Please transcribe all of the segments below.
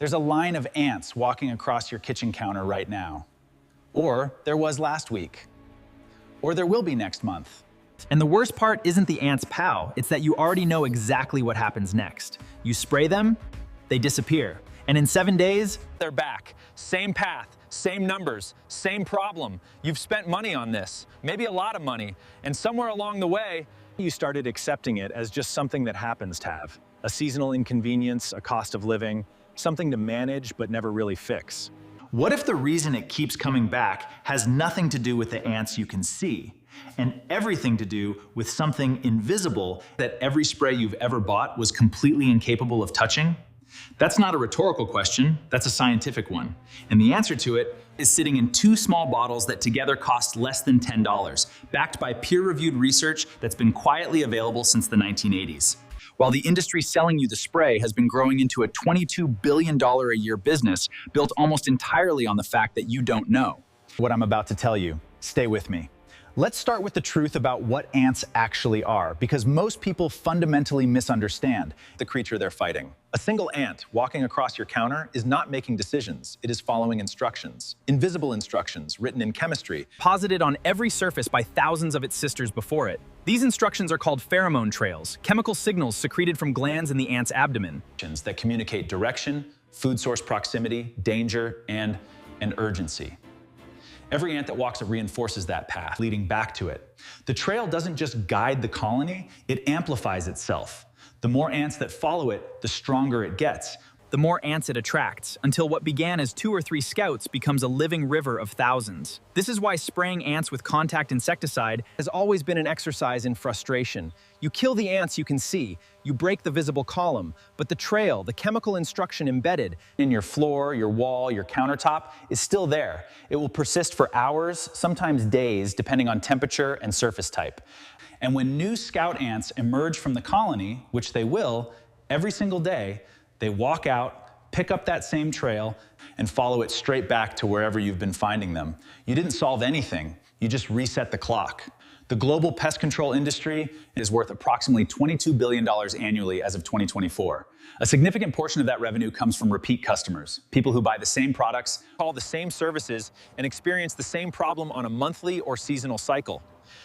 There's a line of ants walking across your kitchen counter right now. Or there was last week. Or there will be next month. And the worst part isn't the ants' pow, it's that you already know exactly what happens next. You spray them, they disappear. And in 7 days, They're back. Same path, same numbers, same problem. You've spent money on this, maybe a lot of money, and somewhere along the way, You started accepting it as just something that happens to have. A seasonal inconvenience, a cost of living, something to manage but never really fix. what if the reason it keeps coming back has nothing to do with the ants you can see, and everything to do with something invisible that every spray you've ever bought was completely incapable of touching? That's not a rhetorical question, that's a scientific one. And the answer to it is sitting in 2 small bottles that together cost less than $10, backed by peer-reviewed research that's been quietly available since the 1980s. While the industry selling you the spray has been growing into a $22 billion a year business built almost entirely on the fact that you don't know. What I'm about to tell you, stay with me. Let's start with the truth about what ants actually are, because most people fundamentally misunderstand the creature they're fighting. A single ant walking across your counter is not making decisions. It is following instructions, invisible instructions written in chemistry, Posited on every surface by thousands of its sisters before it. These instructions are called pheromone trails, chemical signals secreted from glands in the ant's abdomen. that communicate direction, food source proximity, danger, and an urgency. Every ant that walks it reinforces that path, leading back to it. The trail doesn't just guide the colony, it amplifies itself. The more ants that follow it, the stronger it gets. The more ants it attracts, until what began as 2 or 3 scouts becomes a living river of thousands. This is why spraying ants with contact insecticide Has always been an exercise in frustration. You kill the ants you can see, you break the visible column, but the trail, the chemical instruction embedded In your floor, your wall, your countertop is still there. It will persist for hours, sometimes days, depending on temperature and surface type. And when new scout ants emerge from the colony, which they will, every single day, they walk out, pick up that same trail, and follow it straight back to wherever you've been finding them. You didn't solve anything, you just reset the clock. The global pest control industry is worth approximately $22 billion annually as of 2024. A significant portion of that revenue comes from repeat customers, people who buy the same products, call the same services, and experience the same problem on a monthly or seasonal cycle.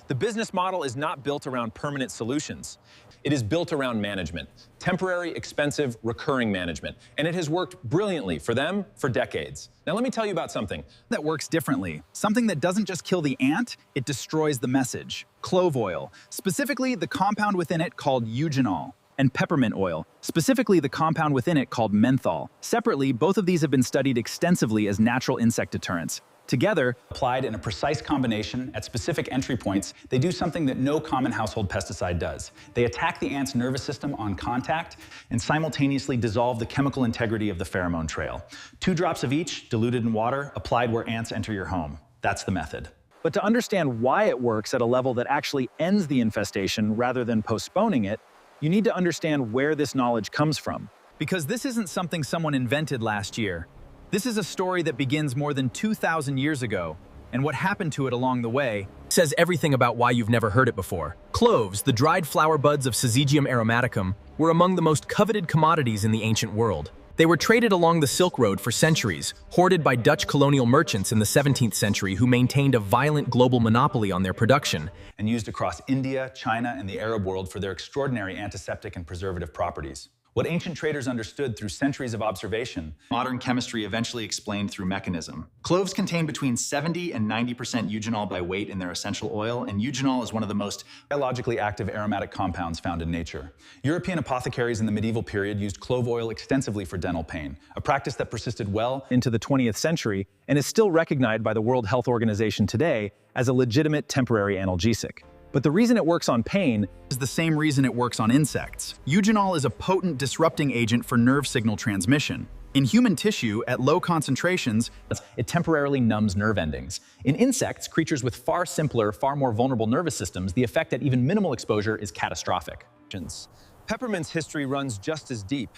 The business model is not built around permanent solutions. It is built around management, temporary, expensive, recurring management, and it has worked brilliantly for them for decades. Now let me tell you about something. that works differently. Something that doesn't just kill the ant, it destroys the message. Clove oil, specifically the compound within it called eugenol, and peppermint oil, specifically the compound within it called menthol. Separately, both of these have been studied extensively as natural insect deterrents. Together, applied in a precise combination at specific entry points, they do something that no common household pesticide does. They attack the ant's nervous system on contact and simultaneously dissolve the chemical integrity of the pheromone trail. 2 drops of each, diluted in water, applied where ants enter your home. That's the method. But to understand why it works at a level that actually ends the infestation rather than postponing it, you need to understand where this knowledge comes from. because this isn't something someone invented last year. This is a story that begins more than 2,000 years ago, and what happened to it along the way says everything about why you've never heard it before. Cloves, the dried flower buds of Syzygium aromaticum, were among the most coveted commodities in the ancient world. They were traded along the Silk Road for centuries, hoarded by Dutch colonial merchants in the 17th century who maintained a violent global monopoly on their production. And used across India, China, and the Arab world for their extraordinary antiseptic and preservative properties. What ancient traders understood through centuries of observation, modern chemistry eventually explained through mechanism. Cloves contain between 70 and 90% eugenol by weight in their essential oil, and eugenol is one of the most biologically active aromatic compounds found in nature. European apothecaries in the medieval period used clove oil extensively for dental pain, a practice that persisted well Into the 20th century and is still recognized by the World Health Organization today as a legitimate temporary analgesic. But the reason it works on pain Is the same reason it works on insects. Eugenol is a potent disrupting agent for nerve signal transmission. In human tissue, at low concentrations, it temporarily numbs nerve endings. In insects, creatures with far simpler, far more vulnerable nervous systems, the effect at even minimal exposure is catastrophic. Peppermint's history runs just as deep.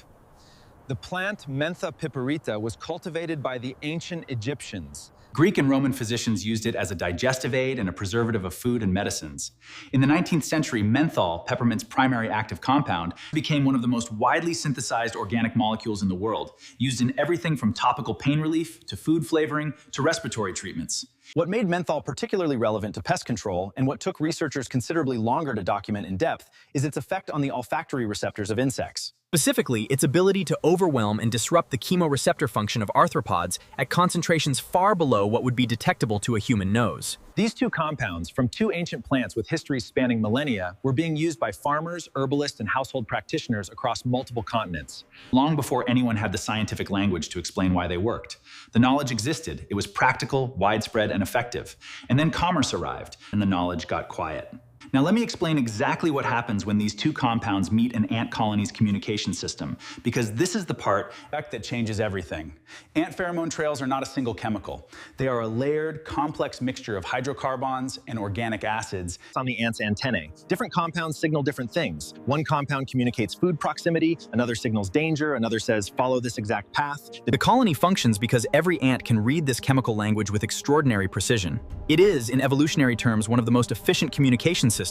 The plant Mentha piperita was cultivated by the ancient Egyptians. Greek and Roman physicians used it as a digestive aid and a preservative of food and medicines. In the 19th century, menthol, peppermint's primary active compound, became one of the most widely synthesized organic molecules in the world, used in everything from topical pain relief to food flavoring to respiratory treatments. What made menthol particularly relevant to pest control, and what took researchers considerably longer to document in depth, is its effect on the olfactory receptors of insects. Specifically, its ability to overwhelm and disrupt the chemoreceptor function of arthropods at concentrations far below what would be detectable to a human nose. These two compounds, from two ancient plants with histories spanning millennia, were being used by farmers, herbalists, and household practitioners across multiple continents. Long before anyone had the scientific language to explain why they worked. The knowledge existed, it was practical, widespread, and effective. And then commerce arrived, and the knowledge got quiet. Now let me explain exactly what happens when these two compounds meet an ant colony's communication system, because this is the part That changes everything. Ant pheromone trails are not a single chemical. They are a layered, complex mixture of hydrocarbons and organic acids. On the ant's antennae, different compounds signal different things. One compound communicates food proximity, another signals danger, another says follow this exact path. The colony functions because every ant can read this chemical language with extraordinary precision. It is, in evolutionary terms, one of the most efficient communication systems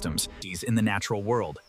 in the natural world.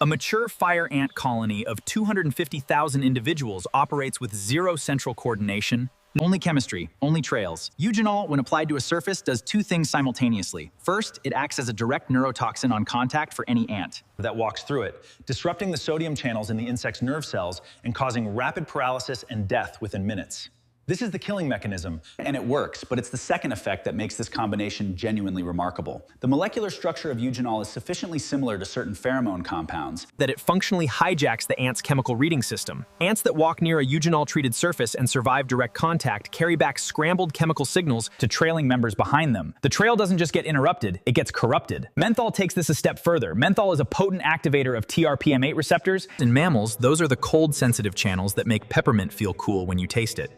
A mature fire ant colony of 250,000 individuals operates with zero central coordination, only chemistry, only trails. Eugenol, when applied to a surface, does two things simultaneously. First, it acts as a direct neurotoxin on contact for any ant that walks through it, disrupting the sodium channels in the insect's nerve cells and causing rapid paralysis and death within minutes. This is the killing mechanism, and it works, but it's the second effect that makes this combination genuinely remarkable. The molecular structure of eugenol is sufficiently similar to certain pheromone compounds that it functionally hijacks the ant's chemical reading system. Ants that walk near a eugenol-treated surface and survive direct contact carry back scrambled chemical signals to trailing members behind them. The trail doesn't just get interrupted, it gets corrupted. Menthol takes this a step further. Menthol is a potent activator of TRPM8 receptors. In mammals, those are the cold-sensitive channels that make peppermint feel cool when you taste it.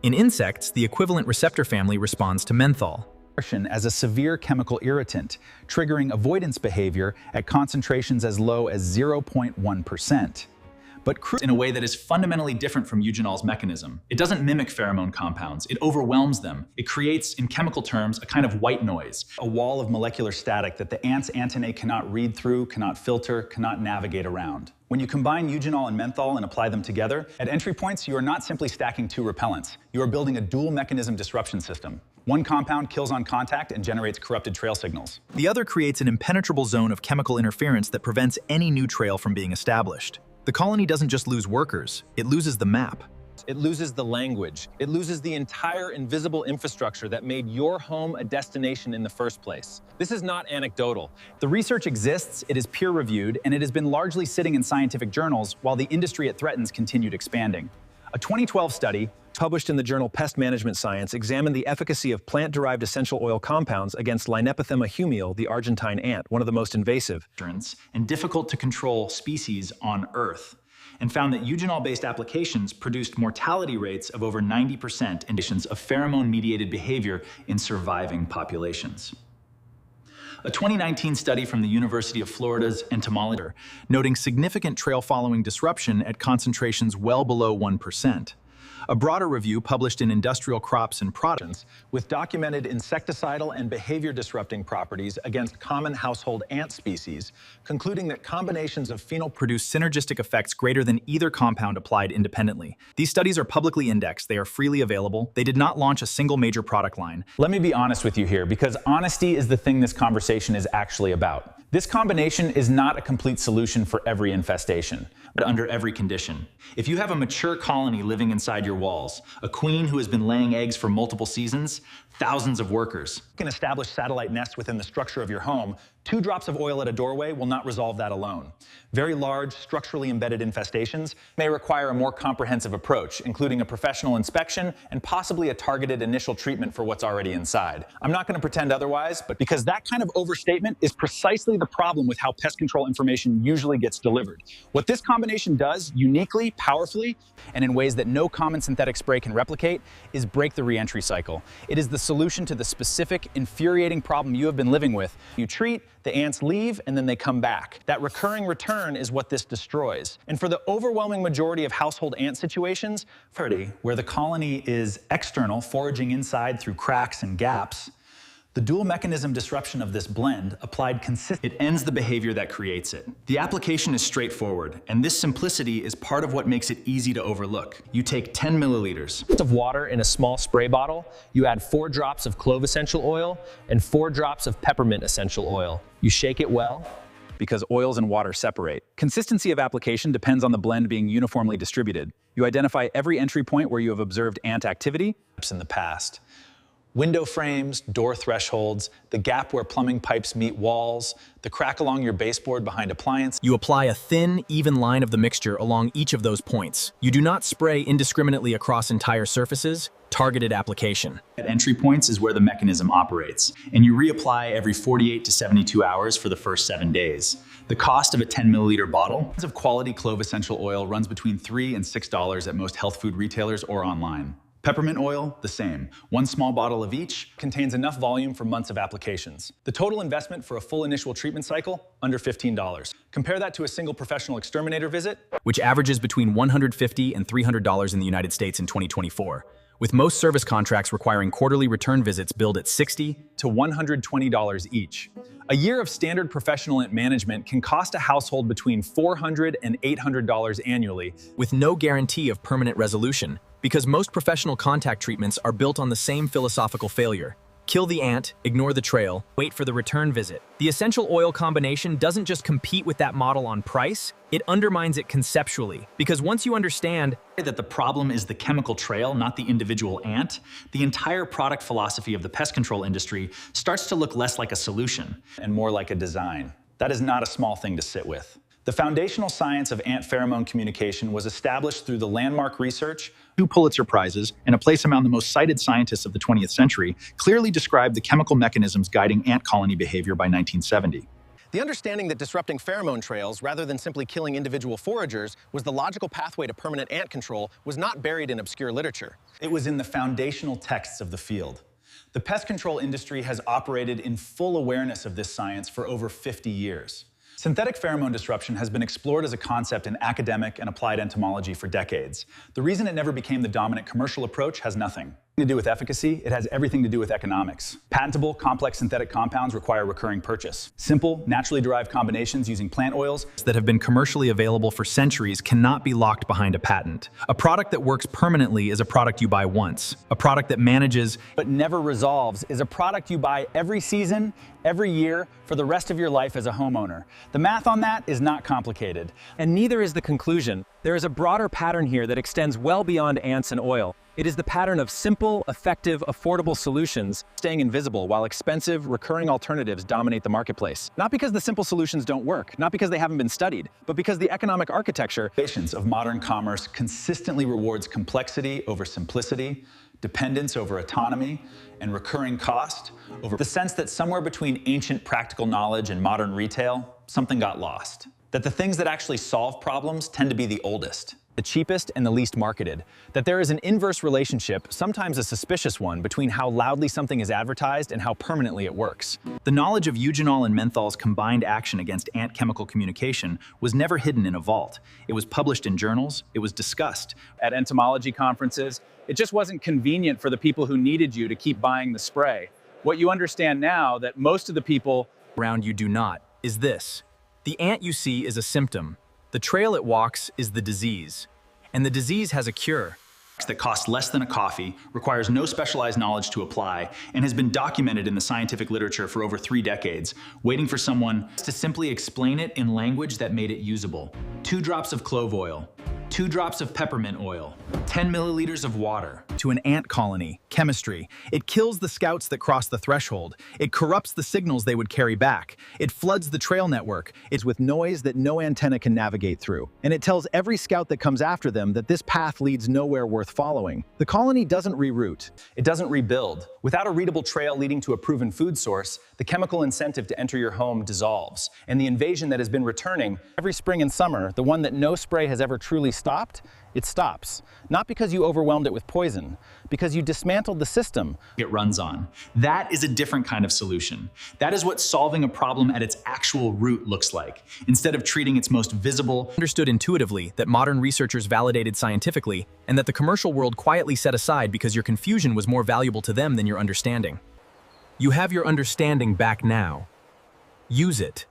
In insects, the equivalent receptor family responds to menthol as a severe chemical irritant, triggering avoidance behavior at concentrations as low as 0.1%. But in a way that is fundamentally different from eugenol's mechanism. It doesn't mimic pheromone compounds, it overwhelms them. It creates, in chemical terms, a kind of white noise. A wall of molecular static that the ant's antennae cannot read through, cannot filter, cannot navigate around. When you combine eugenol and menthol and apply them together, at entry points, you are not simply stacking two repellents. You are building a dual mechanism disruption system. One compound kills on contact and generates corrupted trail signals. The other creates an impenetrable zone of chemical interference that prevents any new trail from being established. The colony doesn't just lose workers, it loses the map. It loses the language. It loses the entire invisible infrastructure that made your home a destination in the first place. This is not anecdotal. The research exists, it is peer-reviewed, and it has been largely sitting in scientific journals while the industry it threatens continued expanding. A 2012 study published in the journal Pest Management Science examined the efficacy of plant-derived essential oil compounds against Linepithema humile, the Argentine ant, one of the most invasive and difficult to control species on Earth, and found that eugenol-based applications produced mortality rates of over 90% indications of pheromone-mediated behavior in surviving populations. A 2019 study from the University of Florida's entomology noting significant trail-following disruption at concentrations well below 1%. A broader review published in Industrial Crops and Products with documented insecticidal and behavior-disrupting properties against common household ant species, concluding that combinations of phenol produce synergistic effects greater than either compound applied independently. These studies are publicly indexed, they are freely available, they did not launch a single major product line. Let me be honest with you here, because honesty is the thing this conversation is actually about. This combination is not a complete solution for every infestation, but under every condition. If you have a mature colony living inside your walls, a queen who has been laying eggs for multiple seasons, thousands of workers. You can establish satellite nests within the structure of your home. 2 drops of oil at a doorway will not resolve that alone. Very large, structurally embedded infestations may require a more comprehensive approach, including a professional inspection and possibly a targeted initial treatment for what's already inside. I'm not going to pretend otherwise, but because that kind of overstatement is precisely the problem with how pest control information usually gets delivered. What this combination does uniquely, powerfully, and in ways that no common synthetic spray can replicate, is break the re-entry cycle. It is the solution to the specific, infuriating problem you have been living with. You treat, The ants leave and then they come back. That recurring return is what this destroys. And for the overwhelming majority of household ant situations, where the colony is external, foraging inside through cracks and gaps, the dual mechanism disruption of this blend applied consistently. It ends the behavior that creates it. The application is straightforward, and this simplicity is part of what makes it easy to overlook. You take 10 milliliters of water in a small spray bottle, you add 4 drops of clove essential oil and 4 drops of peppermint essential oil. You shake it well, because oils and water separate. Consistency of application depends on the blend being uniformly distributed. You identify every entry point where you have observed ant activity In the past. Window frames, door thresholds, the gap where plumbing pipes meet walls, the crack along your baseboard behind appliances. You apply a thin, even line of the mixture along each of those points. You do not spray indiscriminately across entire surfaces. Targeted application. At entry points is where the mechanism operates, and you reapply every 48 to 72 hours for the first 7 days. The cost of a 10 milliliter bottle of quality clove essential oil runs between $3 and $6 at most health food retailers or online. Peppermint oil, the same. One small bottle of each contains enough volume for months of applications. The total investment for a full initial treatment cycle, under $15. Compare that to a single professional exterminator visit, which averages between $150 and $300 in the United States in 2024, with most service contracts requiring quarterly return visits billed at $60 to $120 each. A year of standard professional ant management can cost a household between $400 and $800 annually, with no guarantee of permanent resolution, because most professional contact treatments are built on the same philosophical failure. Kill the ant, ignore the trail, wait for the return visit. The essential oil combination doesn't just compete with that model on price, it undermines it conceptually. Because once you understand that the problem is the chemical trail, not the individual ant, the entire product philosophy of the pest control industry starts to look less like a solution and more like a design. That is not a small thing to sit with. The foundational science of ant pheromone communication was established through the landmark research, 2 Pulitzer Prizes, and a place among the most cited scientists of the 20th century, clearly described the chemical mechanisms guiding ant colony behavior by 1970. The understanding that disrupting pheromone trails, rather than simply killing individual foragers, was the logical pathway to permanent ant control was not buried in obscure literature. It was in the foundational texts of the field. The pest control industry has operated in full awareness of this science for over 50 years. Synthetic pheromone disruption has been explored as a concept in academic and applied entomology for decades. The reason it never became the dominant commercial approach has nothing to do with efficacy, it has everything to do with economics. Patentable, complex synthetic compounds require recurring purchase. Simple, naturally derived combinations using plant oils that have been commercially available for centuries cannot be locked behind a patent. A product that works permanently is a product you buy once. A product that manages but never resolves is a product you buy every season, every year, for the rest of your life as a homeowner. The math on that is not complicated. And neither is the conclusion. There is a broader pattern here that extends well beyond ants and oil. It is the pattern of simple, effective, affordable solutions staying invisible while expensive, recurring alternatives dominate the marketplace. Not because the simple solutions don't work, not because they haven't been studied, but because the economic architecture of modern commerce consistently rewards complexity over simplicity, dependence over autonomy, and recurring cost over the sense that somewhere between ancient practical knowledge and modern retail, something got lost. That the things that actually solve problems tend to be the oldest, the cheapest and the least marketed. That there is an inverse relationship, sometimes a suspicious one, between how loudly something is advertised and how permanently it works. The knowledge of eugenol and menthol's combined action against ant chemical communication was never hidden in a vault. It was published in journals, it was discussed at entomology conferences. It just wasn't convenient for the people who needed you to keep buying the spray. What you understand now that most of the people around you do not is this. The ant you see is a symptom. The trail it walks is the disease. And the disease has a cure. That costs less than a coffee, requires no specialized knowledge to apply, and has been documented in the scientific literature for over 3 decades, waiting for someone to simply explain it in language that made it usable. 2 drops of clove oil, 2 drops of peppermint oil, 10 milliliters of water. To an ant colony, chemistry. It kills the scouts that cross the threshold. It corrupts the signals they would carry back. It floods the trail network. It's with noise that no antenna can navigate through. And it tells every scout that comes after them that this path leads nowhere worth following. The colony doesn't reroute. It doesn't rebuild. Without a readable trail leading to a proven food source, the chemical incentive to enter your home dissolves. And the invasion that has been returning every spring and summer, the one that no spray has ever truly stopped, stopped, it stops. Not because you overwhelmed it with poison, because you dismantled the system. It runs on. That is a different kind of solution. That is what solving a problem at its actual root looks like, instead of treating its most visible. Understood intuitively that modern researchers validated scientifically, and that the commercial world quietly set aside because your confusion was more valuable to them than your understanding. You have your understanding back now. Use it.